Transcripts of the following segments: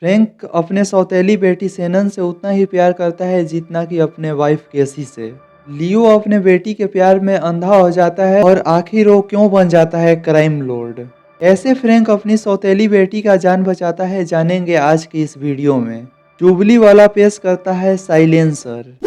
Frank अपने सौतेली बेटी सेनन से उतना ही प्यार करता है जितना कि अपने वाइफ केसी से। लियो अपने बेटी के प्यार में अंधा हो जाता है और आखिर वो क्यों बन जाता है क्राइम लॉर्ड। ऐसे फ्रैंक अपनी सौतेली बेटी का जान बचाता है, जानेंगे आज की इस वीडियो में। जुबली वाला पेश करता है साइलेंसर।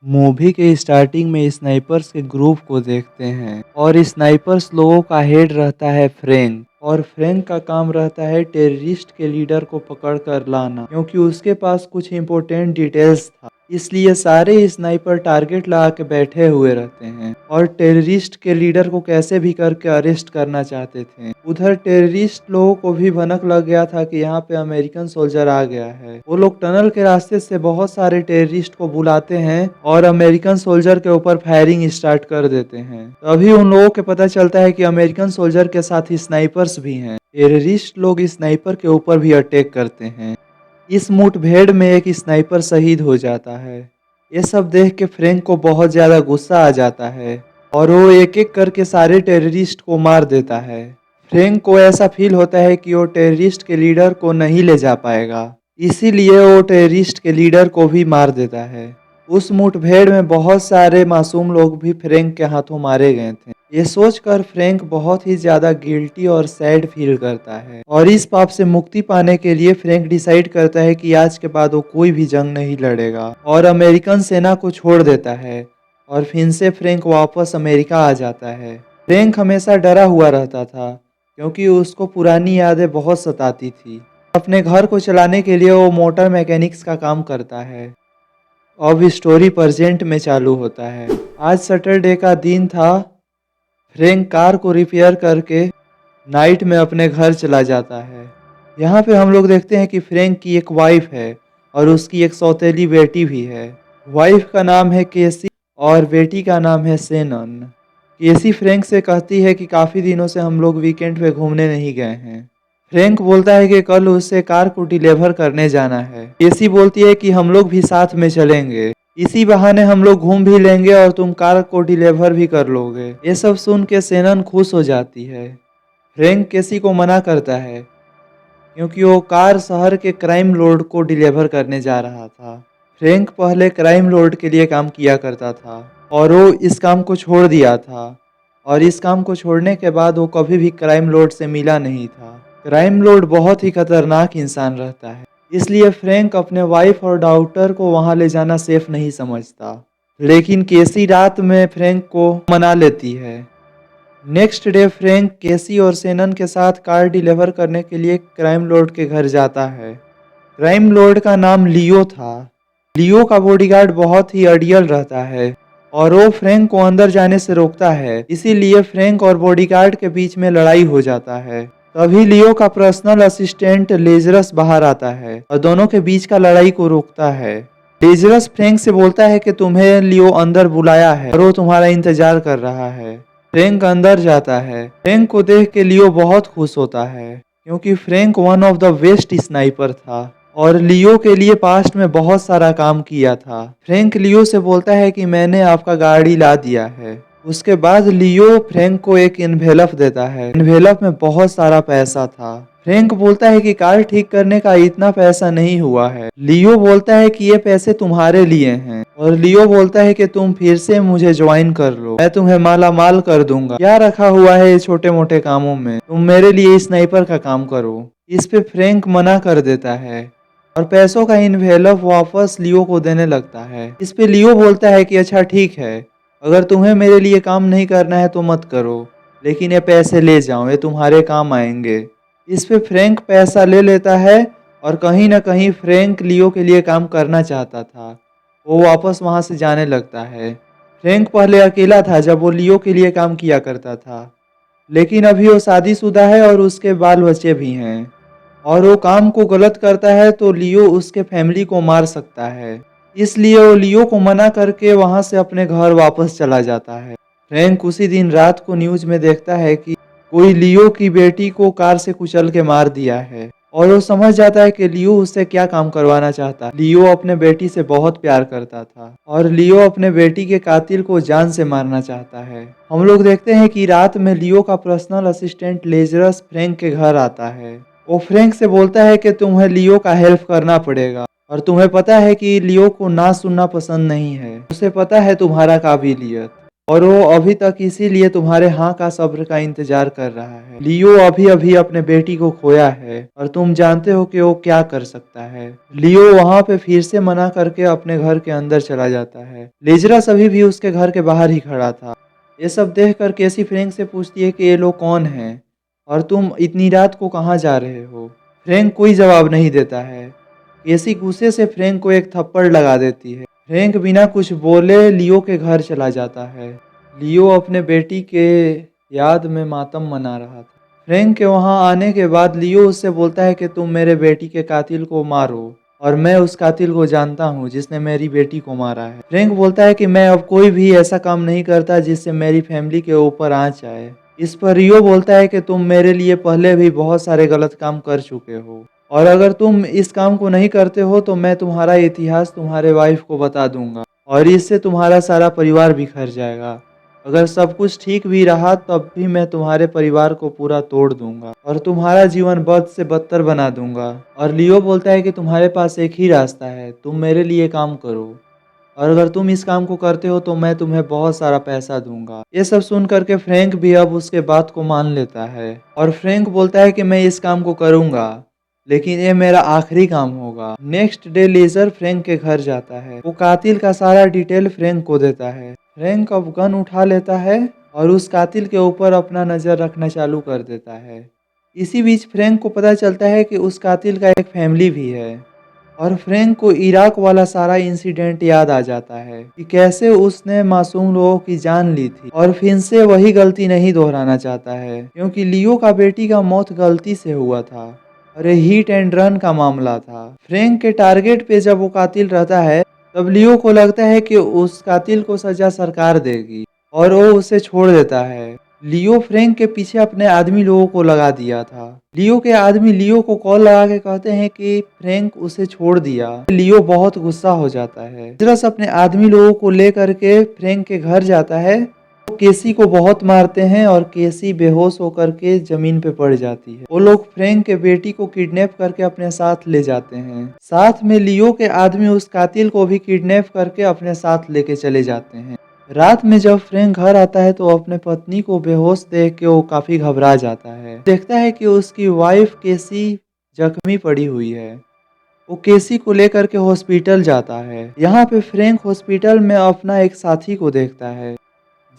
मूवी के स्टार्टिंग में स्नाइपर्स के ग्रुप को देखते हैं और स्नाइपर्स लोगों का हेड रहता है फ्रैंक, और फ्रैंक का काम रहता है टेररिस्ट के लीडर को पकड़ कर लाना, क्योंकि उसके पास कुछ इंपॉर्टेंट डिटेल्स था। इसलिए सारे स्नाइपर टारगेट लगा के बैठे हुए रहते हैं और टेररिस्ट के लीडर को कैसे भी करके अरेस्ट करना चाहते थे। उधर टेररिस्ट लोगों को भी भनक लग गया था कि यहाँ पे अमेरिकन सोल्जर आ गया है। वो लोग टनल के रास्ते से बहुत सारे टेररिस्ट को बुलाते हैं और अमेरिकन सोल्जर के ऊपर फायरिंग स्टार्ट कर देते हैं। तभी उन लोगों को पता चलता है कि अमेरिकन सोल्जर के साथ स्नाइपर्स भी हैं। टेररिस्ट लोग स्नाइपर के ऊपर भी अटैक करते हैं। इस मुठभेड़ में एक स्नाइपर शहीद हो जाता है। ये सब देख के फ्रैंक को बहुत ज्यादा गुस्सा आ जाता है और वो एक एक करके सारे टेररिस्ट को मार देता है। फ्रैंक को ऐसा फील होता है कि वो टेररिस्ट के लीडर को नहीं ले जा पाएगा, इसीलिए वो टेररिस्ट के लीडर को भी मार देता है। उस मुठभेड़ में बहुत सारे मासूम लोग भी फ्रैंक के हाथों मारे गए थे। ये सोचकर फ्रैंक बहुत ही ज्यादा गिल्टी और सैड फील करता है और इस पाप से मुक्ति पाने के लिए फ्रैंक डिसाइड करता है कि आज के बाद वो कोई भी जंग नहीं लड़ेगा और अमेरिकन सेना को छोड़ देता है। और फिर से फ्रैंक वापस अमेरिका आ जाता है। फ्रैंक हमेशा डरा हुआ रहता था क्योंकि उसको पुरानी यादें बहुत सताती थी। अपने घर को चलाने के लिए वो मोटर मैकेनिक्स का काम करता है। अब स्टोरी प्रेजेंट में चालू होता है। आज सैटरडे का दिन था। फ्रैंक कार को रिपेयर करके नाइट में अपने घर चला जाता है। यहाँ पे हम लोग देखते हैं कि फ्रैंक की एक वाइफ है और उसकी एक सौतेली बेटी भी है। वाइफ का नाम है केसी और बेटी का नाम है सेनन। केसी फ्रैंक से कहती है कि काफ़ी दिनों से हम लोग वीकेंड पे घूमने नहीं गए हैं। फ्रैंक बोलता है कि कल उसे कार को डिलीवर करने जाना है। केसी बोलती है कि हम लोग भी साथ में चलेंगे, इसी बहाने हम लोग घूम भी लेंगे और तुम कार को डिलीवर भी कर लोगे। ये सब सुन के सेनन खुश हो जाती है। फ्रैंक केसी को मना करता है क्योंकि वो कार शहर के क्राइम लॉर्ड को डिलीवर करने जा रहा था। फ्रैंक पहले क्राइम लॉर्ड के लिए काम किया करता था और वो इस काम को छोड़ दिया था, और इस काम को छोड़ने के बाद वो कभी भी क्राइम लॉर्ड से मिला नहीं था। क्राइम लॉर्ड बहुत ही खतरनाक इंसान रहता है, इसलिए फ्रैंक अपने वाइफ और डॉटर को वहां ले जाना सेफ नहीं समझता। लेकिन केसी रात में फ्रैंक को मना लेती है। नेक्स्ट डे फ्रैंक केसी और सेनन के साथ कार डिलीवर करने के लिए क्राइम लॉर्ड के घर जाता है। क्राइम लॉर्ड का नाम लियो था। लियो का बॉडीगार्ड बहुत ही अड़ियल रहता है और वो फ्रैंक को अंदर जाने से रोकता है, इसीलिए फ्रैंक और बॉडीगार्ड के बीच में लड़ाई हो जाता है। तभी लियो का पर्सनल असिस्टेंट लेजरस बाहर आता है और दोनों के बीच का लड़ाई को रोकता है। लेजरस फ्रैंक से बोलता है कि तुम्हें लियो अंदर बुलाया है और वो तुम्हारा इंतजार कर रहा है। फ्रैंक अंदर जाता है। फ्रैंक को देख के लियो बहुत खुश होता है क्योंकि Frank one of the best sniper था और लियो के लिए पास्ट में बहुत सारा काम किया था। फ्रैंक लियो से बोलता है कि मैंने आपका गाड़ी ला दिया है। उसके बाद लियो फ्रैंक को एक इन्वेलप देता है। इन्वेलप में बहुत सारा पैसा था। फ्रैंक बोलता है कि कार ठीक करने का इतना पैसा नहीं हुआ है। लियो बोलता है कि ये पैसे तुम्हारे लिए हैं और लियो बोलता है कि तुम फिर से मुझे ज्वाइन कर लो, मैं तुम्हें माला माल कर दूंगा। क्या रखा हुआ है छोटे मोटे कामों में, तुम मेरे लिए स्नाइपर का काम करो। इस पे फ्रैंक मना कर देता है और पैसों का इन्वेलप वापस लियो को देने लगता है। इस पे लियो बोलता है कि अच्छा ठीक है, अगर तुम्हें मेरे लिए काम नहीं करना है तो मत करो, लेकिन ये पैसे ले जाओ, ये तुम्हारे काम आएंगे। इस पे फ्रैंक पैसा ले लेता है और कहीं ना कहीं फ्रैंक लियो के लिए काम करना चाहता था। वो वापस वहां से जाने लगता है। फ्रैंक पहले अकेला था जब वो लियो के लिए काम किया करता था, लेकिन अभी वो शादीशुदा है और उसके बाल बच्चे भी हैं, और वो काम को गलत करता है तो लियो उसके फैमिली को मार सकता है। इसलिए वो लियो को मना करके वहां से अपने घर वापस चला जाता है। फ्रैंक उसी दिन रात को न्यूज में देखता है कि कोई लियो की बेटी को कार से कुचल के मार दिया है और वो समझ जाता है कि लियो उससे क्या काम करवाना चाहता है। लियो अपने बेटी से बहुत प्यार करता था और लियो अपने बेटी के कातिल को जान से मारना चाहता है। हम लोग देखते हैं कि रात में लियो का पर्सनल असिस्टेंट लेजरस फ्रैंक के घर आता है वो फ्रैंक से बोलता है कि तुम्हें लियो का हेल्प करना पड़ेगा और तुम्हें पता है कि लियो को ना सुनना पसंद नहीं है। उसे पता है तुम्हारा काबिलियत और वो अभी तक इसीलिए तुम्हारे हाँ का सब्र का इंतजार कर रहा है। लियो अभी अभी अपने बेटी को खोया है और तुम जानते हो कि वो क्या कर सकता है। लियो वहां पे फिर से मना करके अपने घर के अंदर चला जाता है। लेजरस अभी भी उसके घर के बाहर ही खड़ा था। ये सब देख कर केसी फ्रैंक से पूछती है कि ये लोग कौन हैं और तुम इतनी रात को कहाँ जा रहे हो। फ्रैंक कोई जवाब नहीं देता है। केसी गुस्से से फ्रैंक को एक थप्पड़ लगा देती है। फ्रैंक बिना कुछ बोले लियो के घर चला जाता है। लियो अपने बेटी के याद में मातम मना रहा था। फ्रैंक के वहां आने के बाद लियो उससे बोलता है कि तुम मेरे बेटी के कातिल को मारो और मैं उस कातिल को जानता हूँ जिसने मेरी बेटी को मारा है। फ्रैंक बोलता है कि मैं अब कोई भी ऐसा काम नहीं करता जिससे मेरी फैमिली के ऊपर आंच आए। इस पर रियो बोलता है कि तुम मेरे लिए पहले भी बहुत सारे गलत काम कर चुके हो और अगर तुम इस काम को नहीं करते हो तो मैं तुम्हारा इतिहास तुम्हारे वाइफ को बता दूंगा और इससे तुम्हारा सारा परिवार बिखर जाएगा। अगर सब कुछ ठीक भी रहा तब भी मैं तुम्हारे परिवार को पूरा तोड़ दूंगा और तुम्हारा जीवन बद से बदतर बना दूंगा। और लियो बोलता है कि तुम्हारे पास एक ही रास्ता है, तुम मेरे लिए काम करो और अगर तुम इस काम को करते हो तो मैं तुम्हें बहुत सारा पैसा दूंगा। ये सब सुन करके फ्रैंक भी अब उसके बात को मान लेता है और फ्रैंक बोलता है कि मैं इस काम को करूंगा लेकिन ये मेरा आखिरी काम होगा। नेक्स्ट डे लेजर फ्रैंक के घर जाता है। वो कातिल का सारा डिटेल फ्रैंक को देता है। फ्रैंक अब गन उठा लेता है और उस कातिल के ऊपर अपना नजर रखना चालू कर देता है। इसी बीच फ्रैंक को पता चलता है कि उस कातिल का एक फैमिली भी है और फ्रैंक को इराक वाला सारा इंसिडेंट याद आ जाता है कि कैसे उसने मासूम लोगों की जान ली थी और फिर से वही गलती नहीं दोहराना चाहता है क्योंकि लियो का बेटी का मौत गलती से हुआ था और ये हिट एंड रन का मामला था। फ्रैंक के टारगेट पे जब वो कातिल रहता है तब लियो को लगता है कि उस कातिल को सजा सरकार देगी और वो उसे छोड़ देता है। लियो फ्रैंक के पीछे अपने आदमी लोगों को लगा दिया था। लियो के आदमी लियो को कॉल लगा के कहते हैं कि फ्रैंक उसे छोड़ दिया। लियो बहुत गुस्सा हो जाता है। लेजरस अपने आदमी लोगों को लेकर के फ्रैंक के घर जाता है। वो केसी को बहुत मारते हैं और केसी बेहोश होकर के जमीन पे पड़ जाती है। वो लोग फ्रैंक के बेटी को किडनैप करके अपने साथ ले जाते हैं। साथ में लियो के आदमी उस कातिल को भी किडनैप करके अपने साथ लेके चले जाते हैं। रात में जब फ्रैंक घर आता है तो अपने पत्नी को बेहोश देख के वो काफी घबरा जाता है। देखता है कि उसकी वाइफ केसी जख्मी पड़ी हुई है। वो केसी को लेकर के हॉस्पिटल जाता है। यहाँ पे फ्रैंक हॉस्पिटल में अपना एक साथी को देखता है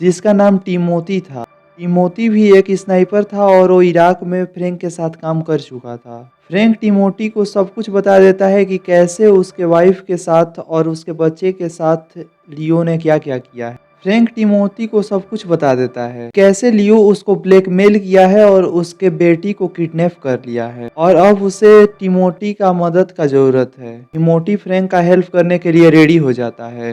जिसका नाम टिमोथी था। टिमोथी भी एक स्नाइपर था और वो इराक में फ्रैंक के साथ काम कर चुका था। फ्रैंक टिमोथी को सब कुछ बता देता है कि कैसे उसके वाइफ के साथ और उसके बच्चे के साथ लियो ने क्या क्या किया है। फ्रैंक टिमोथी को सब कुछ बता देता है कैसे लियो उसको ब्लैकमेल किया है और उसके बेटी को किडनैप कर लिया है और अब उसे टिमोथी का मदद का जरूरत है। टिमोथी फ्रैंक का हेल्प करने के लिए रेडी हो जाता है।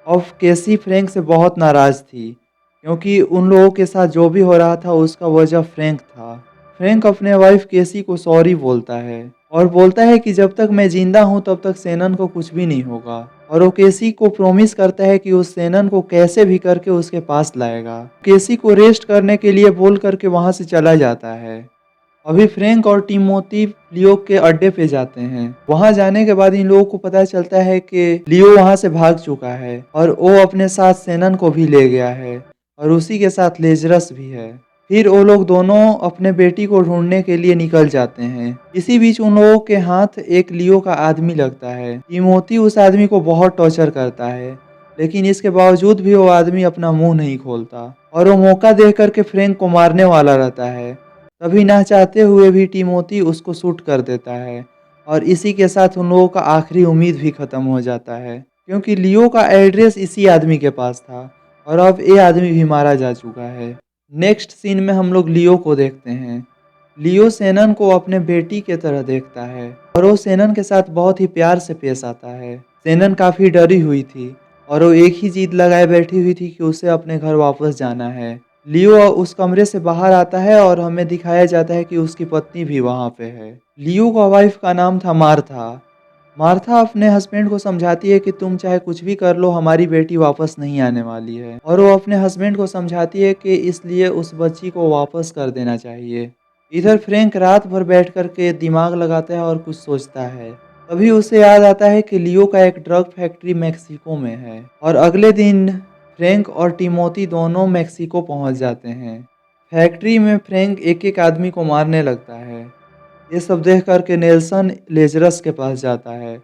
अब केसी फ्रैंक से बहुत नाराज थी क्योंकि उन लोगों के साथ जो भी हो रहा था उसका वजह फ्रैंक था। फ्रैंक अपने वाइफ केसी को सॉरी बोलता है और बोलता है कि जब तक मैं जिंदा हूं तब तक सेनन को कुछ भी नहीं होगा और वो केसी को प्रॉमिस करता है कि उस सेनन को कैसे भी करके उसके पास लाएगा। केसी को रेस्ट करने के लिए बोल करके वहां से चला जाता है। अभी फ्रैंक और टिमोथी लियो के अड्डे पे जाते हैं। वहां जाने के बाद इन लोगों को पता चलता है कि लियो वहां से भाग चुका है और वो अपने साथ सेनन को भी ले गया है और उसी के साथ लेजरस भी है। फिर वो लोग दोनों अपने बेटी को ढूंढने के लिए निकल जाते हैं। इसी बीच उन लोगों के हाथ एक लियो का आदमी लगता है। टिमोथी उस आदमी को बहुत टॉर्चर करता है लेकिन इसके बावजूद भी वो आदमी अपना मुंह नहीं खोलता और वो मौका देख करके फ्रैंक को मारने वाला रहता है। तभी ना चाहते हुए भी टिमोथी उसको शूट कर देता है और इसी के साथ उन लोगों का आखिरी उम्मीद भी खत्म हो जाता है क्योंकि लियो का एड्रेस इसी आदमी के पास था और अब ये आदमी भी मारा जा चुका है। नेक्स्ट सीन में हम लोग लियो को देखते हैं। लियो सेनन को अपने बेटी के तरह देखता है और वो सेनन के साथ बहुत ही प्यार से पेश आता है। सेनन काफी डरी हुई थी और वो एक ही जिद लगाए बैठी हुई थी कि उसे अपने घर वापस जाना है। लियो उस कमरे से बाहर आता है और हमें दिखाया जाता है कि उसकी पत्नी भी वहां पे है। लियो का वाइफ का नाम था मार्था। मार्था अपने हस्बैंड को समझाती है कि तुम चाहे कुछ भी कर लो हमारी बेटी वापस नहीं आने वाली है और वो अपने हस्बैंड को समझाती है कि इसलिए उस बच्ची को वापस कर देना चाहिए। इधर फ्रैंक रात भर बैठ कर के दिमाग लगाता है और कुछ सोचता है। तभी उसे याद आता है कि लियो का एक ड्रग फैक्ट्री मेक्सिको में है और अगले दिन फ्रैंक और टिमोथी दोनों मेक्सिको पहुंच जाते हैं। फैक्ट्री में फ्रैंक एक-एक आदमी को मारने लगता है। ये सब देख कर के नेल्सन लेजरस के पास जाता है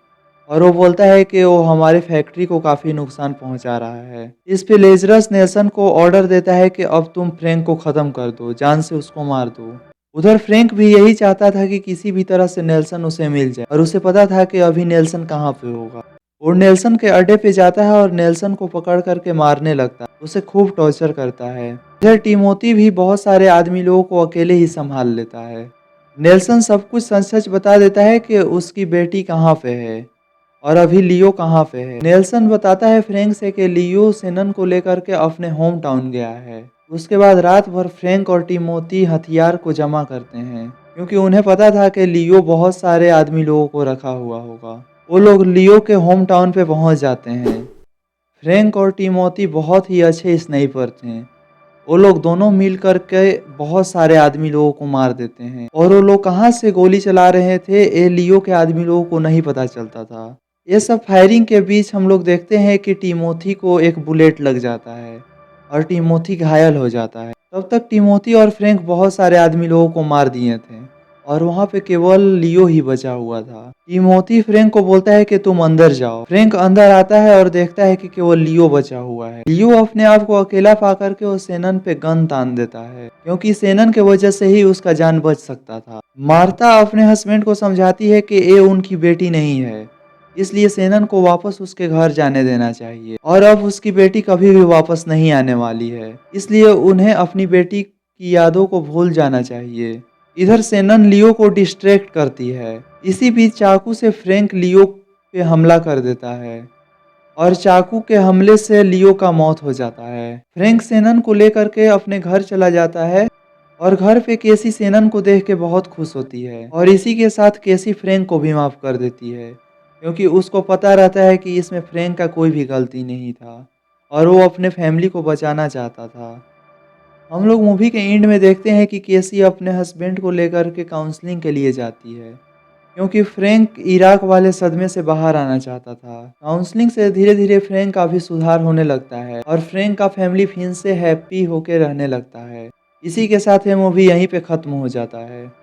और वो बोलता है कि वो हमारी फैक्ट्री को काफ़ी नुकसान पहुंचा रहा है। इस पे लेजरस नेल्सन को ऑर्डर देता है कि अब तुम फ्रैंक को ख़त्म कर दो, जान से उसको मार दो। उधर फ्रैंक भी यही चाहता था कि किसी भी तरह से नेल्सन उसे मिल जाए और उसे पता था कि अभी नेल्सन कहाँ पे होगा। वो नेल्सन के अड्डे पे जाता है और नेल्सन को पकड़ कर के मारने लगता है, उसे खूब टॉर्चर करता है। इधर टिमोथी भी बहुत सारे आदमी लोगों को अकेले ही संभाल लेता है। नेल्सन सब कुछ सच-सच बता देता है कि उसकी बेटी कहाँ पे है और अभी लियो कहाँ पे है। नेल्सन बताता है फ्रैंक से कि लियो सेनन को लेकर के अपने होम टाउन गया है। उसके बाद रात भर फ्रैंक और टिमोथी हथियार को जमा करते हैं क्योंकि उन्हें पता था कि लियो बहुत सारे आदमी लोगों को रखा हुआ होगा। वो लोग लियो के होम टाउन पे पहुंच जाते हैं। फ्रैंक और टिमोथी बहुत ही अच्छे स्नाइपर थे। वो लोग दोनों मिल कर के बहुत सारे आदमी लोगों को मार देते हैं और वो लोग कहाँ से गोली चला रहे थे ये लियो के आदमी लोगों को नहीं पता चलता था। ये सब फायरिंग के बीच हम लोग देखते हैं कि टिमोथी को एक बुलेट लग जाता है और टिमोथी घायल हो जाता है। तब तक टिमोथी और फ्रैंक बहुत सारे आदमी लोगों को मार दिए थे और वहाँ पे केवल लियो ही बचा हुआ था। टिमोथी फ्रैंक को बोलता है कि तुम अंदर जाओ। फ्रैंक अंदर आता है और देखता है कि केवल लियो बचा हुआ है। लियो अपने आप को अकेला पाकर के वो सेनन पे गन तान देता है क्योंकि सेनन के वजह से ही उसका जान बच सकता था। मार्था अपने हस्बैंड को समझाती है कि ये उनकी बेटी नहीं है, इसलिए सेनन को वापस उसके घर जाने देना चाहिए और अब उसकी बेटी कभी भी वापस नहीं आने वाली है, इसलिए उन्हें अपनी बेटी की यादों को भूल जाना चाहिए। इधर सेनन लियो को डिस्ट्रैक्ट करती है। इसी बीच चाकू से फ्रैंक लियो पे हमला कर देता है और चाकू के हमले से लियो का मौत हो जाता है। फ्रैंक सेनन को लेकर के अपने घर चला जाता है और घर पे केसी सेनन को देख के बहुत खुश होती है और इसी के साथ केसी फ्रैंक को भी माफ कर देती है क्योंकि उसको पता रहता है कि इसमें फ्रैंक का कोई भी गलती नहीं था और वो अपने फैमिली को बचाना चाहता था। हम लोग मूवी के एंड में देखते हैं कि केसी अपने हस्बैंड को लेकर के काउंसलिंग के लिए जाती है क्योंकि फ्रैंक इराक वाले सदमे से बाहर आना चाहता था। काउंसलिंग से धीरे धीरे फ्रैंक का भी सुधार होने लगता है और फ्रैंक का फैमिली फिर से हैप्पी होके रहने लगता है। इसी के साथ ये मूवी यहीं पे खत्म हो जाता है।